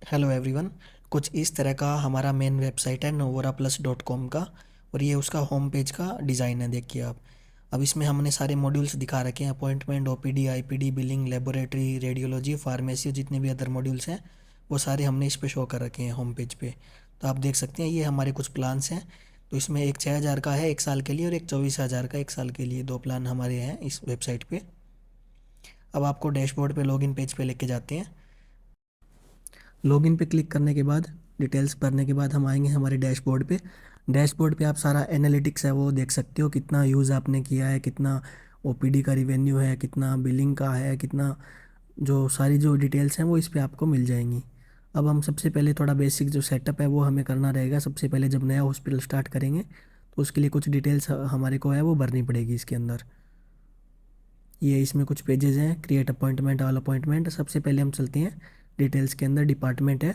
Hello everyone. कुछ इस तरह का हमारा मेन वेबसाइट है novora+.com का। और ये उसका होम पेज का डिज़ाइन है, देखिए आप। अब इसमें हमने सारे मॉड्यूल्स दिखा रखे हैं: appointment, OPD, IPD, billing, laboratory, radiology, pharmacy, जितने भी अदर मॉड्यूल्स हैं वो सारे हमने इस पे शो कर रखे हैं होम पेज पे। तो आप देख सकते हैं ये हमारे कुछ प्लान्स हैं। तो इसमें एक 6,000 का है 1 साल के लिए और एक 24,000 का 1 साल के लिए, दो प्लान हमारे हैं इस वेबसाइट पे। अब आपको डैशबोर्ड पे लॉगिन पेज पे लेके जाते हैं। लॉगिन पे क्लिक करने के बाद, डिटेल्स भरने के बाद हम आएंगे हमारे डैशबोर्ड पे। डैशबोर्ड पे आप सारा एनालिटिक्स है वो देख सकते हो, कितना यूज़ आपने किया है, कितना ओपीडी का रिवेन्यू है, कितना बिलिंग का है, कितना, जो सारी जो डिटेल्स हैं वो इस पे आपको मिल जाएंगी। अब हम सबसे पहले थोड़ा बेसिक जो सेटअप है वो हमें करना रहेगा। सबसे पहले जब नया हॉस्पिटल स्टार्ट करेंगे तो उसके लिए कुछ डिटेल्स हमारे को है वो भरनी पड़ेगी इसके अंदर। ये इसमें कुछ पेजेस हैं: क्रिएट अपॉइंटमेंट, ऑल अपॉइंटमेंट। सबसे पहले हम चलते हैं डिटेल्स के अंदर। डिपार्टमेंट है,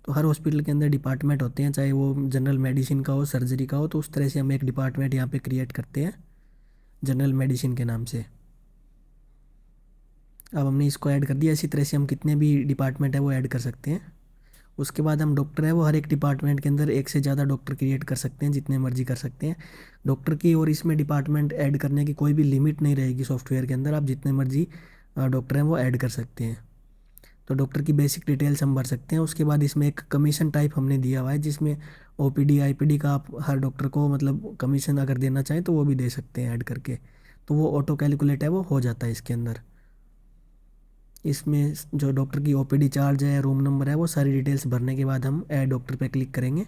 तो हर हॉस्पिटल के अंदर डिपार्टमेंट होते हैं, चाहे वो जनरल मेडिसिन का हो, सर्जरी का हो। तो उस तरह से हम एक डिपार्टमेंट यहाँ पे क्रिएट करते हैं जनरल मेडिसिन के नाम से। अब हमने इसको ऐड कर दिया। इसी तरह से हम कितने भी डिपार्टमेंट है वो ऐड कर सकते हैं। उसके बाद हम डॉक्टर है वो हर एक डिपार्टमेंट के अंदर एक से ज़्यादा डॉक्टर क्रिएट कर सकते हैं, जितने मर्जी कर सकते हैं डॉक्टर की। और इसमें डिपार्टमेंट ऐड करने की कोई भी लिमिट नहीं रहेगी सॉफ्टवेयर के अंदर, आप जितने मर्जी डॉक्टर हैं वो ऐड कर सकते हैं। तो डॉक्टर की बेसिक डिटेल्स हम भर सकते हैं। उसके बाद इसमें एक कमीशन टाइप हमने दिया हुआ है, जिसमें ओपीडी आईपीडी का आप हर डॉक्टर को मतलब कमीशन अगर देना चाहें तो वो भी दे सकते हैं ऐड करके। तो वो ऑटो कैलकुलेट है वो हो जाता है इसके अंदर। इसमें जो डॉक्टर की ओपीडी चार्ज है, रूम नंबर है, वो सारी डिटेल्स भरने के बाद हम ऐड डॉक्टर पे क्लिक करेंगे।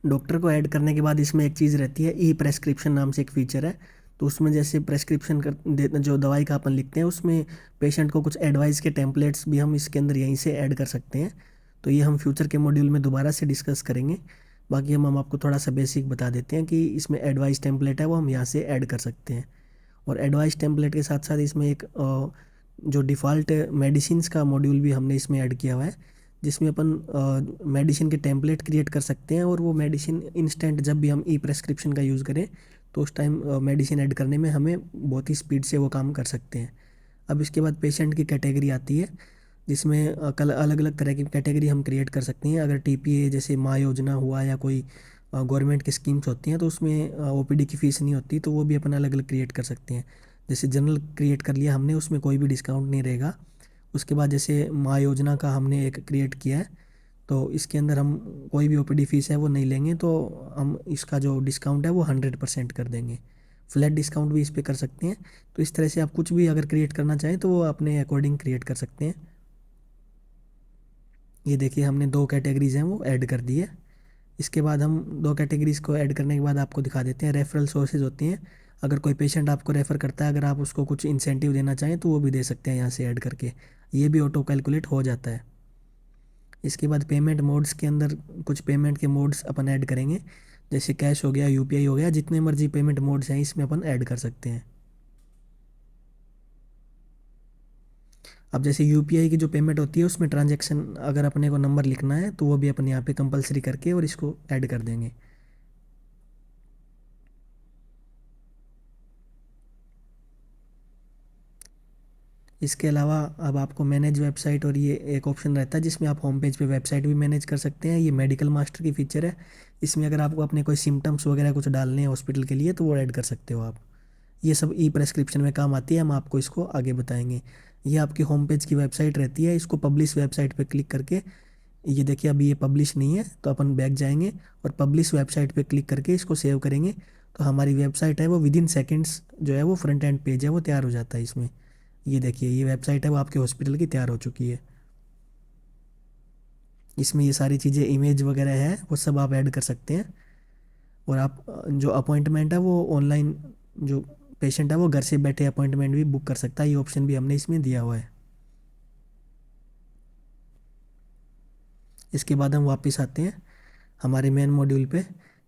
डॉक्टर को ऐड करने के बाद इसमें एक चीज़ रहती है, ई प्रेस्क्रिप्शन नाम से एक फ़ीचर है। तो उसमें जैसे प्रेस्क्रिप्शन जो दवाई का अपन लिखते हैं उसमें पेशेंट को कुछ एडवाइस के टेम्पलेट्स भी हम इसके अंदर यहीं से ऐड कर सकते हैं। तो ये हम फ्यूचर के मॉड्यूल में दोबारा से डिस्कस करेंगे। बाकी हम आपको थोड़ा सा बेसिक बता देते हैं कि इसमें एडवाइस टेम्पलेट है वो हम यहाँ से ऐड कर सकते हैं। और एडवाइस टेम्पलेट के साथ साथ इसमें एक जो डिफ़ॉल्ट मेडिसिन्स का मॉड्यूल भी हमने इसमें ऐड किया हुआ है, जिसमें अपन मेडिसिन के टेम्पलेट क्रिएट कर सकते हैं। और वो मेडिसिन इंस्टेंट जब भी हम ई प्रेस्क्रिप्शन का यूज़ करें तो उस टाइम मेडिसिन ऐड करने में हमें बहुत ही स्पीड से वो काम कर सकते हैं। अब इसके बाद पेशेंट की कैटेगरी आती है, जिसमें कल अलग अलग तरह की कैटेगरी हम क्रिएट कर सकते हैं। अगर टीपीए जैसे माँ योजना हुआ या कोई गवर्नमेंट की स्कीम्स होती हैं तो उसमें ओपीडी की फ़ीस नहीं होती, तो वो भी अपन अलग अलग क्रिएट कर सकते हैं। जैसे जनरल क्रिएट कर लिया हमने, उसमें कोई भी डिस्काउंट नहीं रहेगा। उसके बाद जैसे माँ योजना का हमने एक क्रिएट किया है, तो इसके अंदर हम कोई भी ओपीडी फ़ीस है वो नहीं लेंगे, तो हम इसका जो डिस्काउंट है वो 100% कर देंगे। फ्लैट डिस्काउंट भी इस पर कर सकते हैं। तो इस तरह से आप कुछ भी अगर क्रिएट करना चाहें तो वो अपने अकॉर्डिंग क्रिएट कर सकते हैं। ये देखिए हमने दो कैटेगरीज हैं वो ऐड कर दी है। इसके बाद हम दो कैटेगरीज को ऐड करने के बाद आपको दिखा देते हैं रेफरल सोर्सेज होती हैं। अगर कोई पेशेंट आपको रेफ़र करता है, अगर आप उसको कुछ इंसेंटिव देना चाहें तो वो भी दे सकते हैं यहाँ से ऐड करके। ये भी ऑटो कैलकुलेट हो जाता है। इसके बाद पेमेंट मोड्स के अंदर कुछ पेमेंट के मोड्स अपन ऐड करेंगे, जैसे कैश हो गया, यूपीआई हो गया, जितने मर्जी पेमेंट मोड्स हैं इसमें अपन ऐड कर सकते हैं। अब जैसे यूपीआई की जो पेमेंट होती है उसमें ट्रांजैक्शन अगर अपने को नंबर लिखना है तो वो भी अपन यहाँ पे कंपलसरी करके और इसको ऐड कर देंगे। इसके अलावा अब आपको मैनेज वेबसाइट और ये एक ऑप्शन रहता है जिसमें आप होम पेज पे वेबसाइट भी मैनेज कर सकते हैं। ये मेडिकल मास्टर की फीचर है। इसमें अगर आपको अपने कोई सिम्टम्स वगैरह कुछ डालने हैं हॉस्पिटल के लिए तो वो ऐड कर सकते हो आप। ये सब ई प्रेस्क्रिप्शन में काम आती है, हम आपको इसको आगे बताएंगे। ये आपकी होम पेज की वेबसाइट रहती है। इसको पब्लिश वेबसाइट पे क्लिक करके, ये देखिए अभी ये पब्लिश नहीं है तो अपन बैक जाएंगे और पब्लिश वेबसाइट पे क्लिक करके इसको सेव करेंगे। तो हमारी वेबसाइट है वो विद इन सेकेंड्स जो है वो फ्रंट एंड पेज है वो तैयार हो जाता है इसमें। ये देखिए ये वेबसाइट है वो आपके हॉस्पिटल की तैयार हो चुकी है। इसमें ये सारी चीज़ें इमेज वगैरह है वो सब आप ऐड कर सकते हैं। और आप जो अपॉइंटमेंट है वो ऑनलाइन, जो पेशेंट है वो घर से बैठे अपॉइंटमेंट भी बुक कर सकता है, ये ऑप्शन भी हमने इसमें दिया हुआ है। इसके बाद हम वापस आते हैं हमारे मेन मॉड्यूल पे।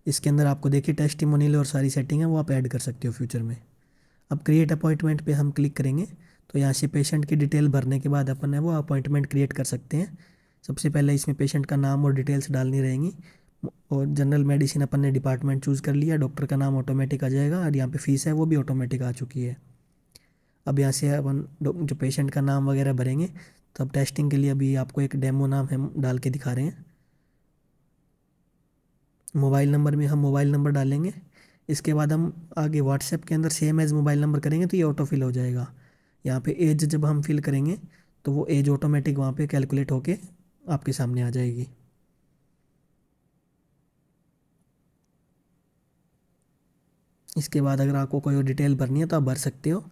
इसके अंदर आपको देखिए टेस्टिमोनियल और सारी सेटिंग है वो आप ऐड कर सकते हो फ्यूचर में। अब क्रिएट अपॉइंटमेंट पे हम क्लिक करेंगे तो यहाँ से पेशेंट की डिटेल भरने के बाद अपन है वो अपॉइंटमेंट क्रिएट कर सकते हैं। सबसे पहले इसमें पेशेंट का नाम और डिटेल्स डालनी रहेंगी। और जनरल मेडिसिन अपन ने डिपार्टमेंट चूज़ कर लिया, डॉक्टर का नाम ऑटोमेटिक आ जाएगा और यहाँ पे फीस है वो भी ऑटोमेटिक आ चुकी है। अब यहाँ से अपन जो पेशेंट का नाम वगैरह भरेंगे, तब टेस्टिंग के लिए अभी आपको एक डेमो नाम हम डाल के दिखा रहे हैं। मोबाइल नंबर में हम मोबाइल नंबर डालेंगे। इसके बाद हम आगे व्हाट्सएप के अंदर सेम एज़ मोबाइल नंबर करेंगे तो ये ऑटो फिल हो जाएगा। यहाँ पे एज जब हम फिल करेंगे तो वो एज ऑटोमेटिक वहाँ पे कैलकुलेट होके आपके सामने आ जाएगी। इसके बाद अगर आपको कोई और डिटेल भरनी है तो आप भर सकते हो।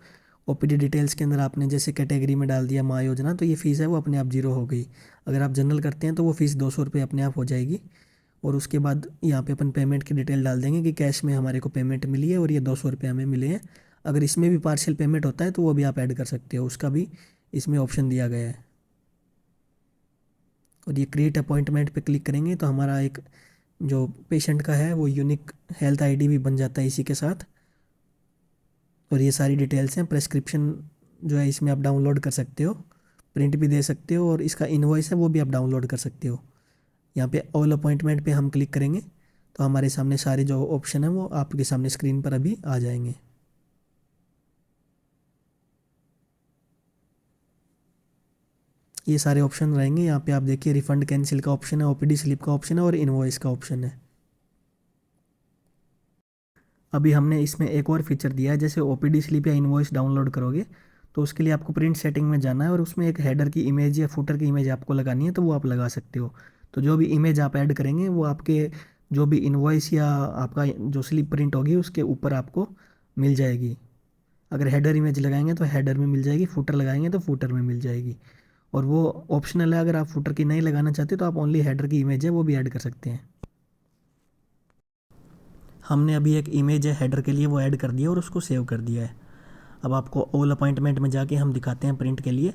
ओपीडी डिटेल्स के अंदर आपने जैसे कैटेगरी में डाल दिया माँ योजना, तो ये फ़ीस है वो अपने आप जीरो हो गई। अगर आप जनरल करते हैं तो वो फ़ीस 200 रुपये अपने आप हो जाएगी। और उसके बाद यहाँ पे अपन पेमेंट की डिटेल डाल देंगे कि कैश में हमारे को पेमेंट मिली है और ये 200 रुपये हमें मिले हैं। अगर इसमें भी पार्शियल पेमेंट होता है तो वो भी आप ऐड कर सकते हो, उसका भी इसमें ऑप्शन दिया गया है। और ये क्रिएट अपॉइंटमेंट पे क्लिक करेंगे तो हमारा एक जो पेशेंट का है वो यूनिक हेल्थ आईडी भी बन जाता है इसी के साथ। और ये सारी डिटेल्स हैं। प्रेस्क्रिप्शन जो है इसमें आप डाउनलोड कर सकते हो, प्रिंट भी दे सकते हो, और इसका इनवॉइस है वो भी आप डाउनलोड कर सकते हो। यहाँ पे ऑल अपॉइंटमेंट पे हम क्लिक करेंगे तो हमारे सामने सारे जो ऑप्शन है वो आपके सामने स्क्रीन पर अभी आ जाएंगे। ये सारे ऑप्शन रहेंगे। यहाँ पे आप देखिए रिफंड कैंसिल का ऑप्शन है, ओपीडी स्लिप का ऑप्शन है और इनवॉइस का ऑप्शन है। अभी हमने इसमें एक और फीचर दिया है, जैसे ओपीडी स्लिप या इनवॉइस डाउनलोड करोगे तो उसके लिए आपको प्रिंट सेटिंग में जाना है और उसमें एक हेडर की इमेज या फुटर की इमेज आपको लगानी है, तो वो आप लगा सकते हो। तो जो भी इमेज आप ऐड करेंगे वो आपके जो भी इनवॉइस या आपका जो स्लिप प्रिंट होगी उसके ऊपर आपको मिल जाएगी। अगर हेडर इमेज लगाएंगे तो हेडर में मिल जाएगी, फुटर लगाएंगे तो फुटर में मिल जाएगी। और वो ऑप्शनल है, अगर आप फुटर की नहीं लगाना चाहते तो आप ओनली हेडर की इमेज है वो भी ऐड कर सकते हैं। हमने अभी एक इमेज है हेडर के लिए वो ऐड कर दिया और उसको सेव कर दिया है। अब आपको ऑल अपॉइंटमेंट में जाके हम दिखाते हैं प्रिंट के लिए।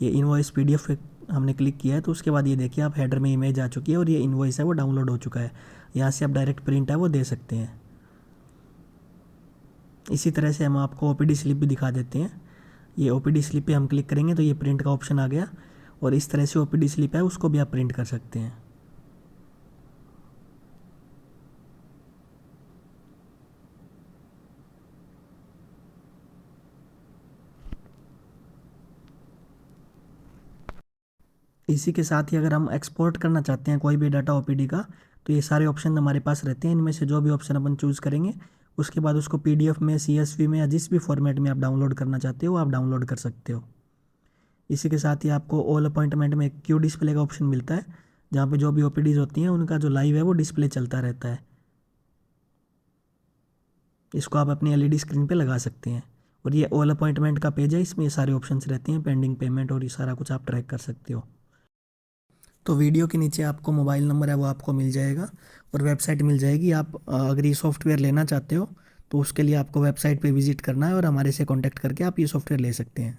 ये इनवॉइस पीडीएफ पे हमने क्लिक किया है तो उसके बाद ये देखिए आप हेडर में इमेज आ चुकी है और ये इनवॉइस है वो डाउनलोड हो चुका है। यहाँ से आप डायरेक्ट प्रिंट है वो दे सकते हैं। इसी तरह से हम आपको ओपीडी स्लिप भी दिखा देते हैं। ये ओपीडी स्लिप पे हम क्लिक करेंगे तो ये प्रिंट का ऑप्शन आ गया और इस तरह से ओपीडी स्लिप है उसको भी आप प्रिंट कर सकते हैं। इसी के साथ ही अगर हम एक्सपोर्ट करना चाहते हैं कोई भी डाटा ओपीडी का तो ये सारे ऑप्शन हमारे पास रहते हैं। इनमें से जो भी ऑप्शन अपन चूज़ करेंगे उसके बाद उसको पीडीएफ में, सीएसवी में या जिस भी फॉर्मेट में आप डाउनलोड करना चाहते हो आप डाउनलोड कर सकते हो। इसी के साथ ही आपको ऑल अपॉइंटमेंट में एक क्यू डिस्प्ले का ऑप्शन मिलता है, जहाँ पे जो भी ओपीडीज होती हैं उनका जो लाइव है वो डिस्प्ले चलता रहता है। इसको आप अपनी एलईडी स्क्रीन पे लगा सकते हैं। और ये ऑल अपॉइंटमेंट का पेज है, इसमें ये सारे ऑप्शंस रहते हैं, पेंडिंग पेमेंट और ये सारा कुछ आप ट्रैक कर सकते हो। तो वीडियो के नीचे आपको मोबाइल नंबर है वो आपको मिल जाएगा और वेबसाइट मिल जाएगी। आप अगर ये सॉफ्टवेयर लेना चाहते हो तो उसके लिए आपको वेबसाइट पे विजिट करना है और हमारे से कॉन्टैक्ट करके आप ये सॉफ्टवेयर ले सकते हैं।